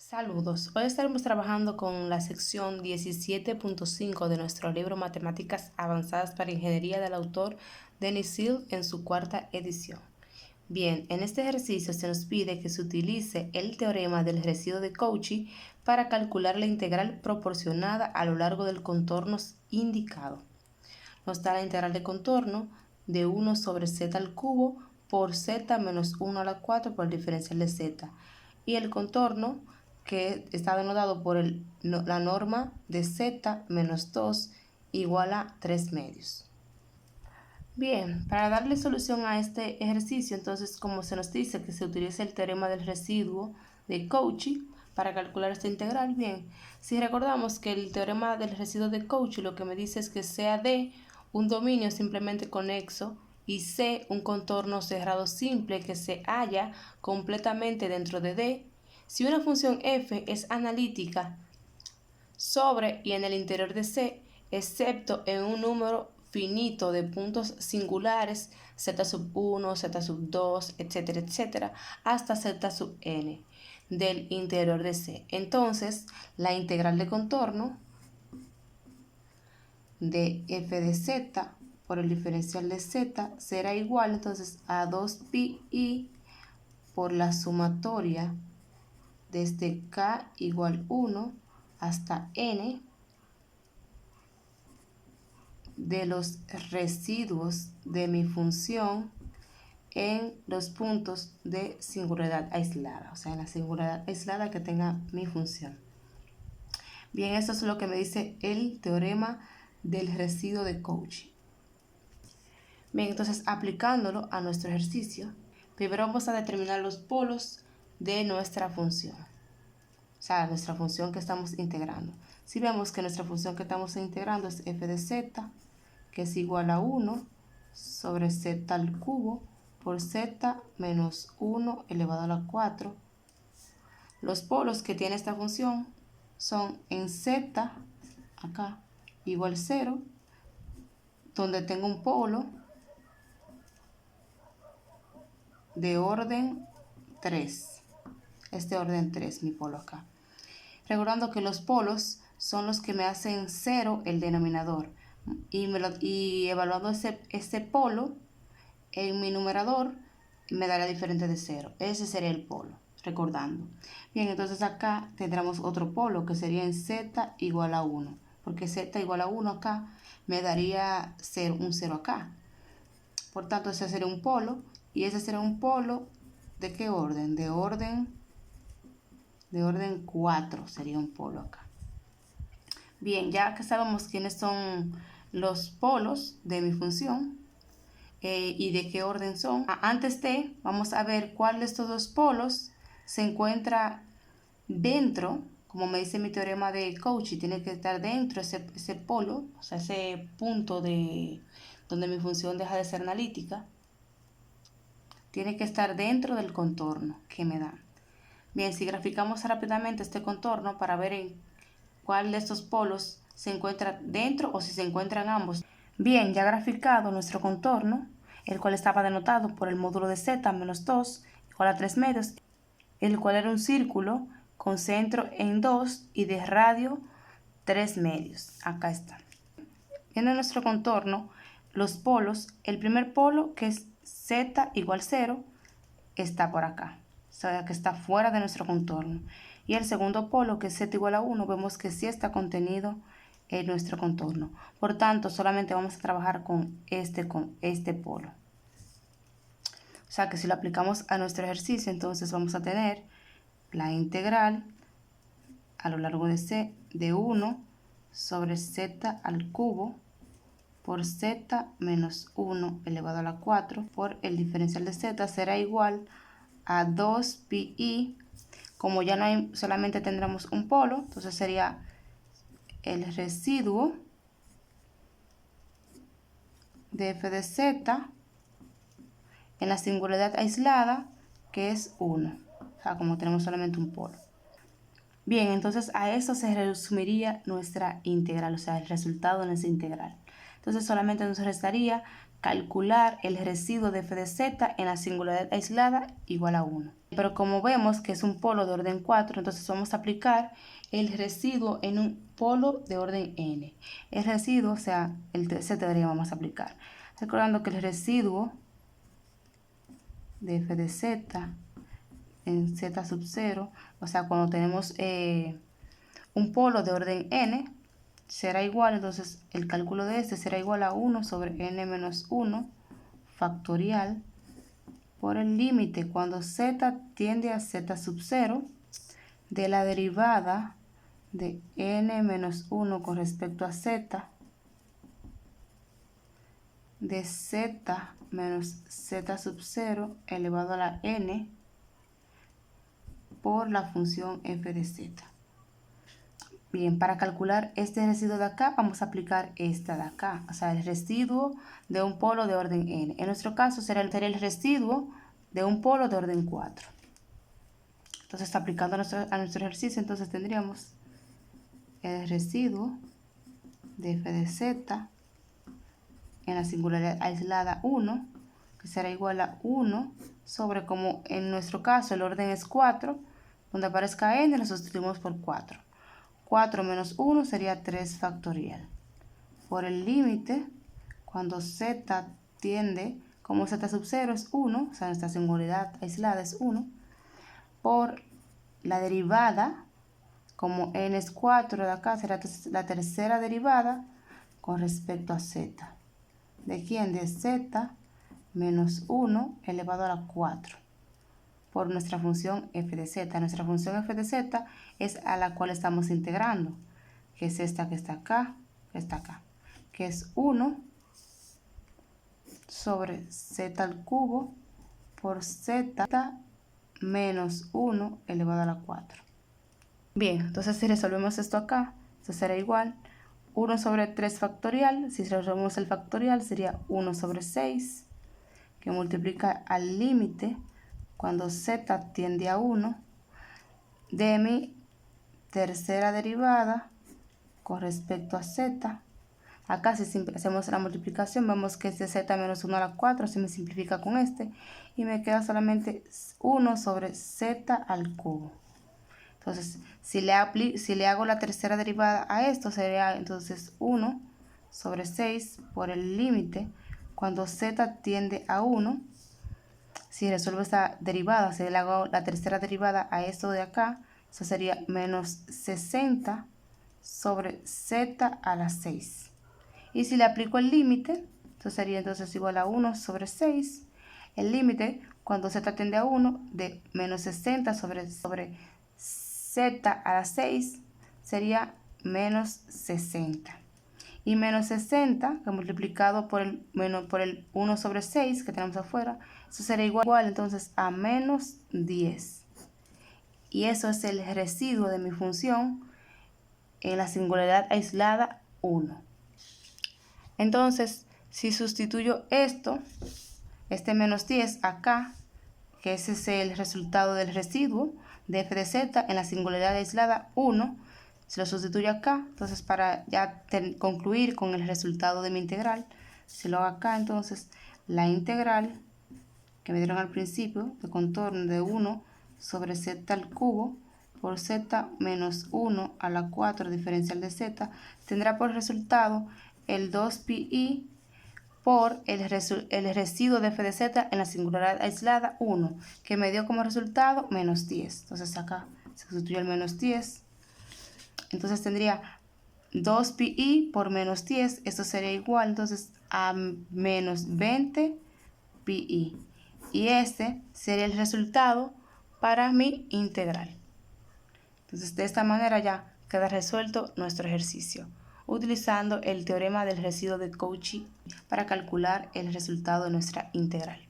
Saludos, hoy estaremos trabajando con la sección 17.5 de nuestro libro Matemáticas Avanzadas para Ingeniería del autor Denis Silv en su cuarta edición. Bien, en este ejercicio se nos pide que se utilice el teorema del residuo de Cauchy para calcular la integral proporcionada a lo largo del contorno indicado. Nos da la integral de contorno de 1 sobre z al cubo por z menos 1 a la 4 por el diferencial de z. Y el contorno que está denotado por la norma de z menos 2 igual a 3 medios. Bien, para darle solución a este ejercicio, entonces como se nos dice que se utiliza el teorema del residuo de Cauchy para calcular esta integral, bien, si recordamos que el teorema del residuo de Cauchy lo que me dice es que sea D un dominio simplemente conexo y C un contorno cerrado simple que se halla completamente dentro de D, si una función f es analítica sobre y en el interior de C, excepto en un número finito de puntos singulares, z sub 1, z sub 2, etcétera, etcétera, hasta z sub n del interior de C. Entonces, la integral de contorno de f de z por el diferencial de z será igual entonces a 2pi por la sumatoria desde k igual 1 hasta n de los residuos de mi función en los puntos de singularidad aislada, o sea, en la singularidad aislada que tenga mi función. Bien, esto es lo que me dice el teorema del residuo de Cauchy. Bien, entonces aplicándolo a nuestro ejercicio, primero vamos a determinar los polos de nuestra función, o sea, nuestra función que estamos integrando. Si vemos que nuestra función que estamos integrando es f de z, que es igual a 1 sobre z al cubo por z menos 1 elevado a la 4. Los polos que tiene esta función son en z, acá, igual 0, donde tengo un polo de orden 3. Este orden 3, mi polo acá. Recordando que los polos son los que me hacen 0 el denominador. Y evaluando ese polo en mi numerador me dará diferente de 0. Ese sería el polo, recordando. Bien, entonces acá tendremos otro polo que sería en z igual a 1. Porque z igual a 1 acá me daría un 0 acá. Por tanto, ese sería un polo. Y ese sería un polo ¿de qué orden? De orden 4 sería un polo acá. Bien, ya que sabemos quiénes son los polos de mi función y de qué orden son, antes de, vamos a ver cuál de estos dos polos se encuentra dentro, como me dice mi teorema de Cauchy, tiene que estar dentro ese polo, o sea, ese punto de donde mi función deja de ser analítica, tiene que estar dentro del contorno que me da. Bien, si graficamos rápidamente este contorno para ver en cuál de estos polos se encuentra dentro o si se encuentran ambos. Bien, ya graficado nuestro contorno, el cual estaba denotado por el módulo de z menos 2 igual a 3 medios, el cual era un círculo con centro en 2 y de radio 3 medios. Acá está. Viendo nuestro contorno, los polos, el primer polo que es z igual 0 está por acá, o sea que está fuera de nuestro contorno. Y el segundo polo que es z igual a 1 vemos que sí está contenido en nuestro contorno. Por tanto, solamente vamos a trabajar con este polo. O sea que si lo aplicamos a nuestro ejercicio, entonces vamos a tener la integral a lo largo de 1 sobre z al cubo por z menos 1 elevado a la 4 por el diferencial de z será igual a 2pi. Como ya no hay, solamente tendremos un polo, entonces sería el residuo de f de z en la singularidad aislada, que es 1. O sea, como tenemos solamente un polo. Bien, entonces a eso se resumiría nuestra integral, o sea, el resultado en esa integral. Entonces solamente nos restaría calcular el residuo de f de z en la singularidad aislada igual a 1. Pero como vemos que es un polo de orden 4, entonces vamos a aplicar el residuo en un polo de orden n. El residuo, o sea, el z deberíamos aplicar. Recordando que el residuo de f de z en z sub 0, o sea, cuando tenemos un polo de orden n, será igual, entonces el cálculo de este será igual a 1 sobre n menos 1 factorial por el límite cuando z tiende a z sub 0 de la derivada de n menos 1 con respecto a z de z menos z sub 0 elevado a la n por la función f de z. Bien, para calcular este residuo de acá, vamos a aplicar esta de acá, o sea, el residuo de un polo de orden n. En nuestro caso será el residuo de un polo de orden 4. Entonces, aplicando a nuestro ejercicio, entonces tendríamos el residuo de f de z en la singularidad aislada 1, que será igual a 1 sobre, como en nuestro caso el orden es 4, donde aparezca n lo sustituimos por 4. 4 menos 1 sería 3 factorial. Por el límite, cuando z tiende, como z sub 0 es 1, o sea, nuestra singularidad aislada es 1, por la derivada, como n es 4 de acá, será la tercera derivada con respecto a z. ¿De quién? De z menos 1 elevado a la 4. Por nuestra función f de z. Nuestra función f de z es a la cual estamos integrando, que es esta que está acá, que es 1 sobre z al cubo por z menos 1 elevado a la 4. Bien, entonces si resolvemos esto acá, esto será igual 1 sobre 3 factorial. Si resolvemos el factorial sería 1 sobre 6, que multiplica al límite cuando z tiende a 1 de mi tercera derivada con respecto a z. Acá si hacemos la multiplicación vemos que es de z menos 1 a la 4, se me simplifica con este y me queda solamente 1 sobre z al cubo. Entonces si le hago la tercera derivada a esto sería entonces 1 sobre 6 por el límite cuando z tiende a 1. Si resuelvo esta derivada, si le hago la tercera derivada a esto de acá, eso sería menos 60 sobre z a la 6. Y si le aplico el límite, eso sería entonces igual a 1 sobre 6. El límite, cuando z tiende a 1, de menos 60 sobre z a la 6, sería menos 60. Y menos 60, que multiplicado por el 1 sobre 6 que tenemos afuera, eso será igual entonces a menos 10. Y eso es el residuo de mi función en la singularidad aislada 1. Entonces, si sustituyo esto, este menos 10 acá, que ese es el resultado del residuo de f de z en la singularidad aislada 1, si lo sustituyo acá, entonces para ya concluir con el resultado de mi integral, si lo hago acá, entonces la integral que me dieron al principio de contorno de 1 sobre z al cubo por z menos 1 a la 4 diferencial de z tendrá por resultado el 2pi por el residuo de f de z en la singularidad aislada 1, que me dio como resultado menos 10. Entonces acá se sustituye el menos 10. Entonces tendría 2pi por menos 10, esto sería igual entonces a menos 20 pi. Y este sería el resultado para mi integral. Entonces de esta manera ya queda resuelto nuestro ejercicio, utilizando el teorema del residuo de Cauchy para calcular el resultado de nuestra integral.